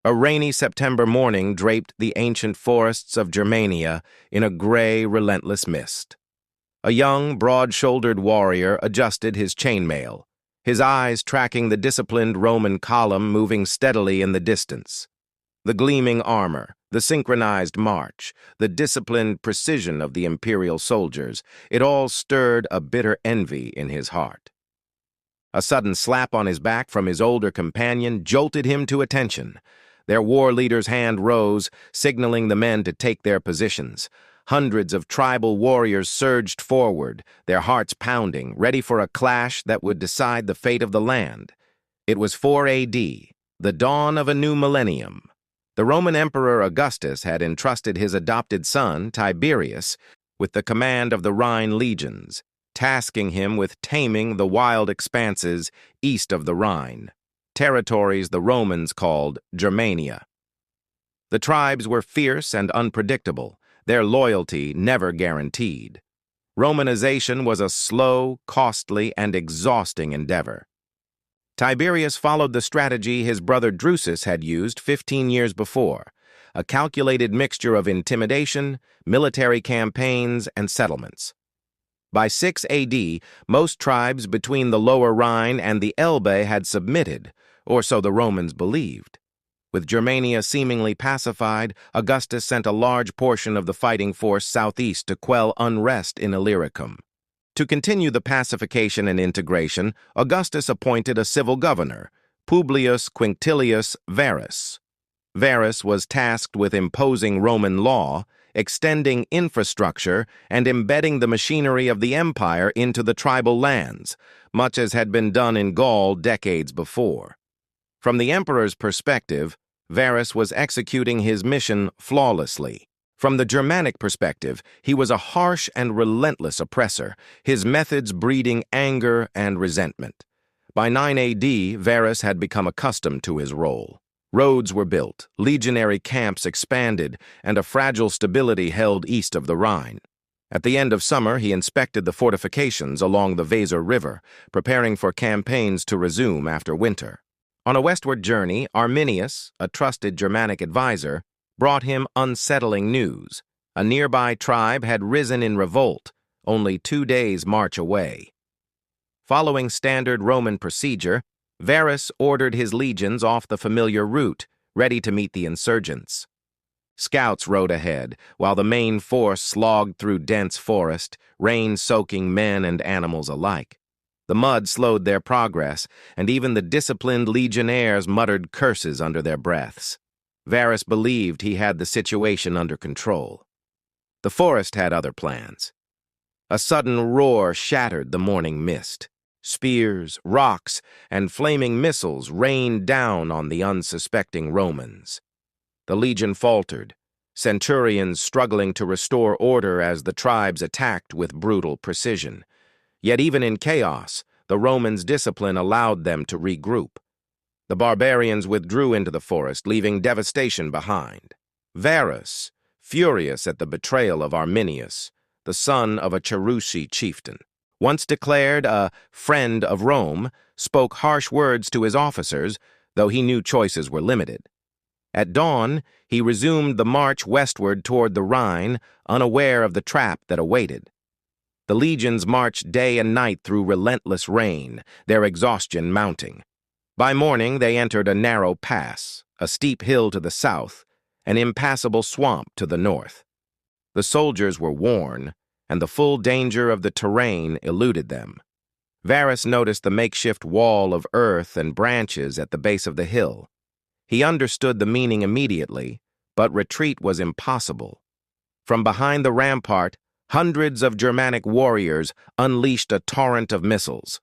A rainy September morning draped the ancient forests of Germania in a gray, relentless mist. A young, broad-shouldered warrior adjusted his chainmail, his eyes tracking the disciplined Roman column moving steadily in the distance. The gleaming armor, the synchronized march, the disciplined precision of the imperial soldiers, it all stirred a bitter envy in his heart. A sudden slap on his back from his older companion jolted him to attention. Their war leader's hand rose, signaling the men to take their positions. Hundreds of tribal warriors surged forward, their hearts pounding, ready for a clash that would decide the fate of the land. It was 4 A.D., the dawn of a new millennium. The Roman Emperor Augustus had entrusted his adopted son, Tiberius, with the command of the Rhine legions, tasking him with taming the wild expanses east of the Rhine, territories the Romans called Germania. The tribes were fierce and unpredictable, their loyalty never guaranteed. Romanization was a slow, costly, and exhausting endeavor. Tiberius followed the strategy his brother Drusus had used 15 years before, a calculated mixture of intimidation, military campaigns, and settlements. By 6 A.D., most tribes between the Lower Rhine and the Elbe had submitted, or so the Romans believed. With Germania seemingly pacified, Augustus sent a large portion of the fighting force southeast to quell unrest in Illyricum. To continue the pacification and integration, Augustus appointed a civil governor, Publius Quinctilius Varus. Varus was tasked with imposing Roman law, extending infrastructure, and embedding the machinery of the empire into the tribal lands, much as had been done in Gaul decades before. From the emperor's perspective, Varus was executing his mission flawlessly. From the Germanic perspective, he was a harsh and relentless oppressor, his methods breeding anger and resentment. By 9 A.D., Varus had become accustomed to his role. Roads were built, legionary camps expanded, and a fragile stability held east of the Rhine. At the end of summer, he inspected the fortifications along the Weser River, preparing for campaigns to resume after winter. On a westward journey, Arminius, a trusted Germanic advisor, brought him unsettling news. A nearby tribe had risen in revolt, only 2 days' march away. Following standard Roman procedure, Varus ordered his legions off the familiar route, ready to meet the insurgents. Scouts rode ahead, while the main force slogged through dense forest, rain-soaking men and animals alike. The mud slowed their progress, and even the disciplined legionnaires muttered curses under their breaths. Varus believed he had the situation under control. The forest had other plans. A sudden roar shattered the morning mist. Spears, rocks, and flaming missiles rained down on the unsuspecting Romans. The legion faltered, centurions struggling to restore order as the tribes attacked with brutal precision. Yet even in chaos, the Romans' discipline allowed them to regroup. The barbarians withdrew into the forest, leaving devastation behind. Varus, furious at the betrayal of Arminius, the son of a Cherusci chieftain, once declared a friend of Rome, spoke harsh words to his officers, though he knew choices were limited. At dawn, he resumed the march westward toward the Rhine, unaware of the trap that awaited. The legions marched day and night through relentless rain, their exhaustion mounting. By morning, they entered a narrow pass, a steep hill to the south, an impassable swamp to the north. The soldiers were worn, and the full danger of the terrain eluded them. Varus noticed the makeshift wall of earth and branches at the base of the hill. He understood the meaning immediately, but retreat was impossible. From behind the rampart, hundreds of Germanic warriors unleashed a torrent of missiles.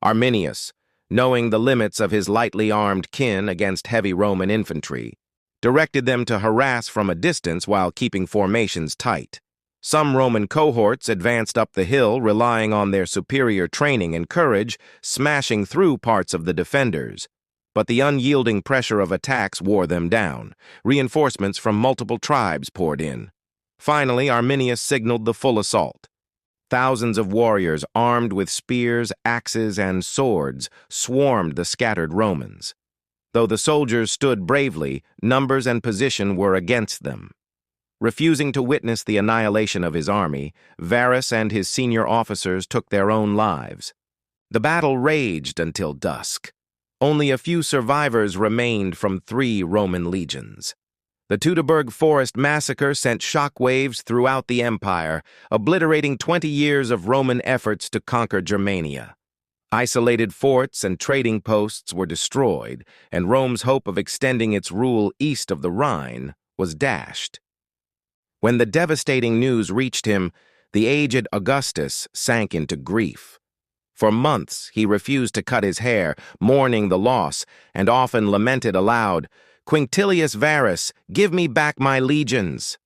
Arminius, knowing the limits of his lightly armed kin against heavy Roman infantry, directed them to harass from a distance while keeping formations tight. Some Roman cohorts advanced up the hill, relying on their superior training and courage, smashing through parts of the defenders. But the unyielding pressure of attacks wore them down. Reinforcements from multiple tribes poured in. Finally, Arminius signaled the full assault. Thousands of warriors armed with spears, axes, and swords swarmed the scattered Romans. Though the soldiers stood bravely, numbers and position were against them. Refusing to witness the annihilation of his army, Varus and his senior officers took their own lives. The battle raged until dusk. Only a few survivors remained from 3 Roman legions. The Teutoburg forest massacre sent shockwaves throughout the empire, obliterating 20 years of Roman efforts to conquer Germania. Isolated forts and trading posts were destroyed, and Rome's hope of extending its rule east of the Rhine was dashed. When the devastating news reached him, the aged Augustus sank into grief. For months, he refused to cut his hair, mourning the loss, and often lamented aloud, "Quinctilius Varus, give me back my legions."